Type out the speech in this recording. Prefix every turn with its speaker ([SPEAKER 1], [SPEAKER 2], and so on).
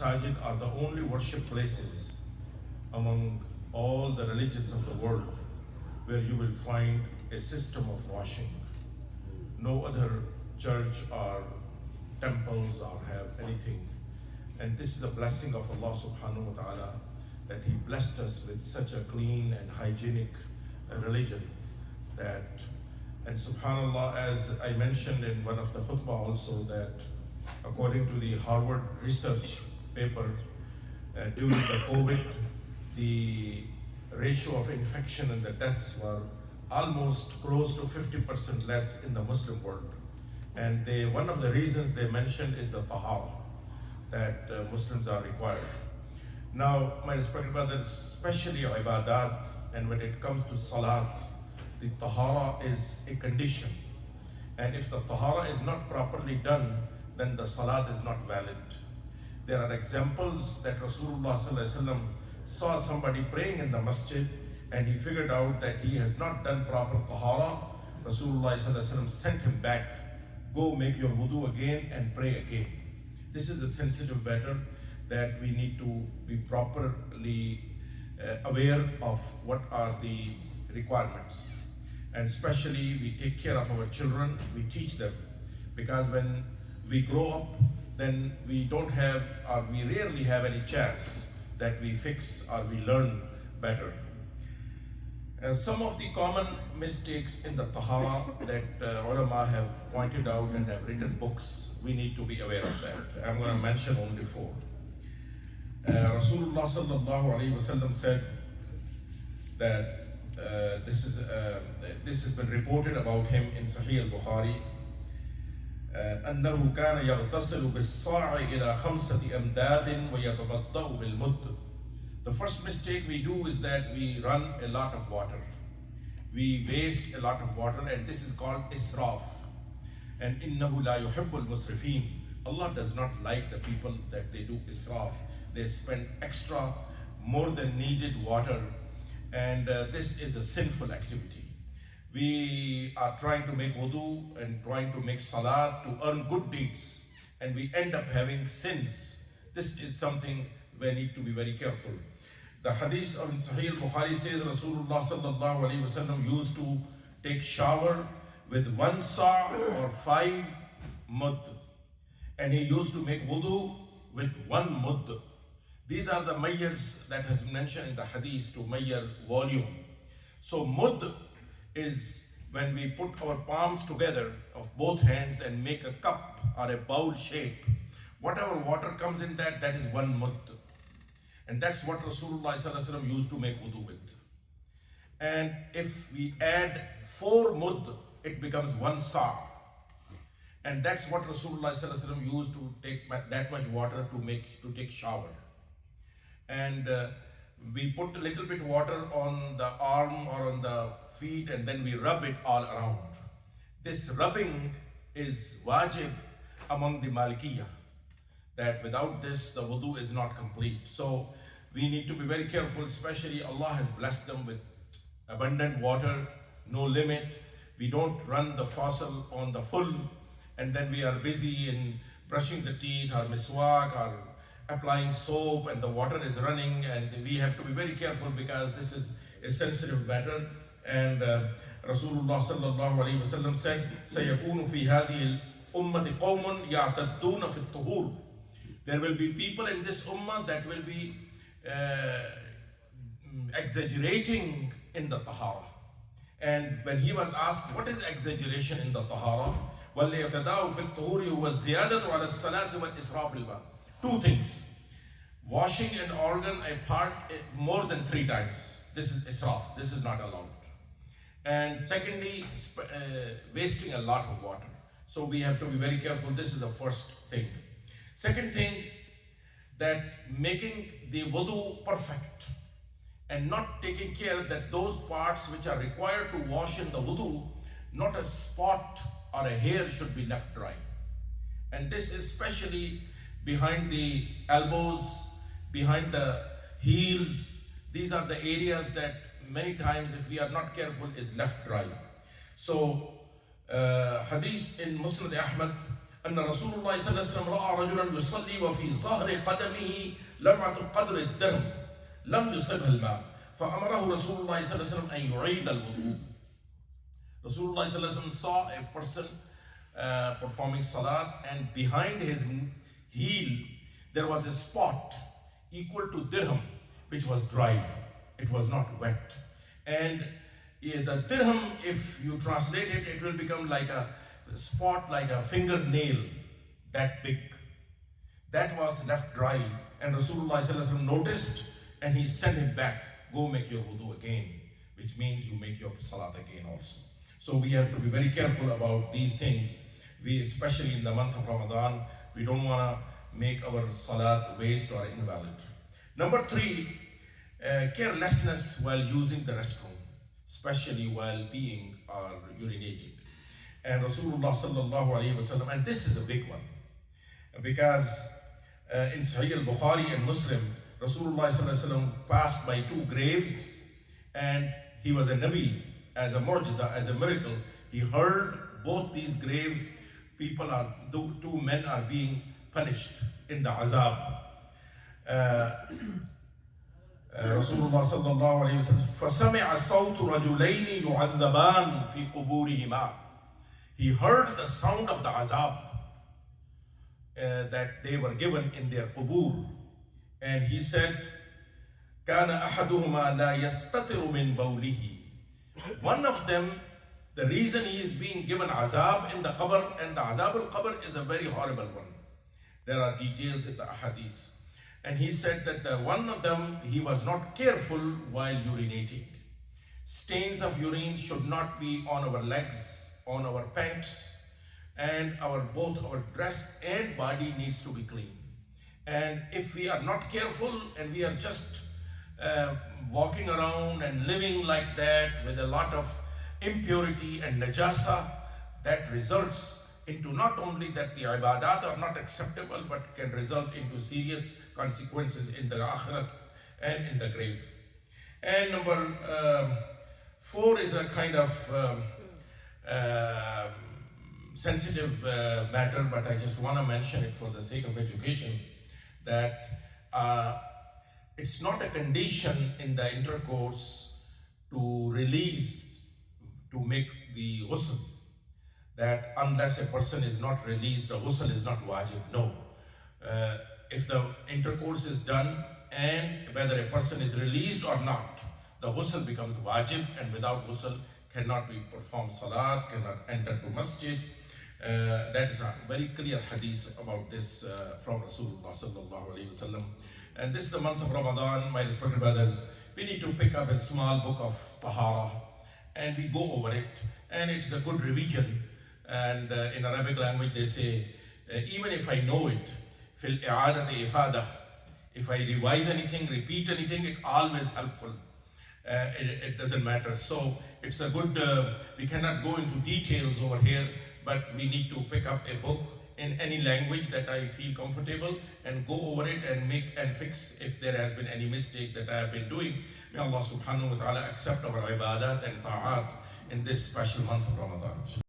[SPEAKER 1] masajid are the only worship places among all the religions of the world where you will find a system of washing. No other church or temples or have anything. And this is a blessing of Allah subhanahu wa ta'ala, that He blessed us with such a clean and hygienic religion. And subhanallah, as I mentioned in one of the khutbah also, that according to the Harvard research paper, during the COVID, the ratio of infection and the deaths were almost close to 50% less in the Muslim world. And one of the reasons they mentioned is the Tahara, that Muslims are required. Now, my respected brothers, especially ibadat, and when it comes to salat, the Tahara is a condition. And if the Tahara is not properly done, then the salat is not valid. There are examples that Rasulullah saw somebody praying in the masjid, and he figured out that he has not done proper Tahara. Rasulullah sent him back, go make your wudu again and pray again. This is a sensitive matter that we need to be properly aware of what are the requirements. And especially we take care of our children, we teach them, because when we grow up, then we don't have, or we rarely have any chance that we fix or we learn better. Some of the common mistakes in the Tahara that ulama have pointed out and have written books, we need to be aware of that. I'm going to mention only 4. Rasulullah sallallahu alayhi wasallam said that this has been reported about him in Sahih al-Bukhari, أنه كان يغتسل بالصاع إلى 5 أمداد ويتبطأ بالمد. The first mistake we do is that we run a lot of water. We waste a lot of water, and this is called israf. And إنه لا يحب المسرفين. Allah does not like the people that they do israf. They spend extra, more than needed water, and this is a sinful activity. We are trying to make wudu and trying to make salah to earn good deeds, and we end up having sins. This is something we need to be very careful. The hadith of Sahih al-Bukhari says Rasulullah sallallahu alaihi wasallam used to take shower with 1 sa' or 5 mud, and he used to make wudu with 1 mud. These are the mayars that has been mentioned in the hadith to mayar volume. So mud is when we put our palms together of both hands and make a cup or a bowl shape. Whatever water comes in that is 1 mud. And that's what Rasulullah used to make wudu with. And if we add 4 mud, it becomes 1 sa'. And that's what Rasulullah used to take that much water to take shower. And we put a little bit water on the arm or on the feet, and then we rub it all around. This rubbing is wajib among the Malikiyah, that without this the wudu is not complete. So we need to be very careful, especially Allah has blessed them with abundant water, no limit. We don't run the faucet on the full, and then we are busy in brushing the teeth or miswak or applying soap, and the water is running, and we have to be very careful because this is a sensitive matter. And Rasulullah sallallahu alaihi wasallam said, "Sayakunu fi hadhihi al-ummati qawmun ya'tadduna fi at-tuhur." There will be people in this ummah that will be exaggerating in the tahara. And when he was asked, what is exaggeration in the tahara? وَلْيَتَدَاءُ فِي الطُّهُورِ هُوَ الزِّيَادَةُ عَلَى الثَّلَاثِ وَالْإِسْرَافِ الْمَاءِ. 2 things. Washing an organ apart more than 3 times. This is israf. This is not allowed. And secondly, wasting a lot of water. So we have to be very careful. This is the first thing. Second thing, that making the wudu perfect and not taking care that those parts which are required to wash in the wudu, not a spot or a hair should be left dry. And this is especially behind the elbows, behind the heels. These are the areas that many times, if we are not careful, is left dry. So hadith in Musnad Ahmad, أن رسول الله صلى الله عليه وسلم رأى رجلا يصلي وفي ظهر قدمه لمعة قدر الدرهم لم يصبه الماء فأمره رسول الله صلى الله عليه وسلم أن يعيد الوضوء. Rasulullah صلى الله عليه وسلم saw a person performing salat, and behind his heel there was a spot equal to dirham which was dry. It was not wet. And the dirham, if you translate it, it will become like a spot, like a fingernail, that big. That was left dry, and Rasulullah noticed, and he sent him back, go make your wudu again, which means you make your salat again also. So we have to be very careful about these things. We, especially in the month of Ramadan, we don't want to make our salat waste or invalid. Number 3, carelessness while using the restroom, especially while peeing or urinating. And Rasulullah sallallahu alayhi wa sallam, and this is a big one, because in Sahih al-Bukhari and Muslim, Rasulullah sallallahu alayhi wa sallam passed by 2 graves, and he was a Nabi, as a mu'jiza, as a miracle. He heard both these graves, two men are being punished in the azab. Rasulullah sallallahu alayhi wa sallam, فَسَمِعَ صَوْتُ رَجُلَيْنِ يُعَذَّبَانِ فِي قُبُورِهِمَا. He heard the sound of the azab that they were given in their qubur. And he said, كَانَ أَحَدُهُمَا لَا يَسْتَطِرُ مِنْ بَوْلِهِ. One of them, the reason he is being given azab in the qabr, and the azab al-qabr is a very horrible one. There are details in the ahadith. And he said that one of them, he was not careful while urinating. Stains of urine should not be on our legs, on our pants, and both our dress and body needs to be clean. And if we are not careful and we are just walking around and living like that with a lot of impurity and najasa, that results into not only that the ibadat are not acceptable, but can result into serious consequences in the akhirat and in the grave. And number 4 is a kind of sensitive matter, but I just want to mention it for the sake of education, that it's not a condition in the intercourse to make the ghusl, that unless a person is not released, the ghusl is not wajib. No. If the intercourse is done, and whether a person is released or not, the ghusl becomes wajib, and without ghusl cannot be performed salat, cannot enter to masjid. That is a very clear hadith about this from Rasulullah sallallahu alayhi wa sallam. And this is the month of Ramadan, my respected brothers. We need to pick up a small book of Tahara, and we go over it, and it's a good revision. And in Arabic language they say, even if I know it, fil i'adati ifada, if I revise anything, repeat anything, it's always helpful. It doesn't matter. So it's a good, we cannot go into details over here, but we need to pick up a book in any language that I feel comfortable and go over it and make and fix if there has been any mistake that I have been doing. May Allah subhanahu wa ta'ala accept our ibadat and ta'at in this special month of Ramadan.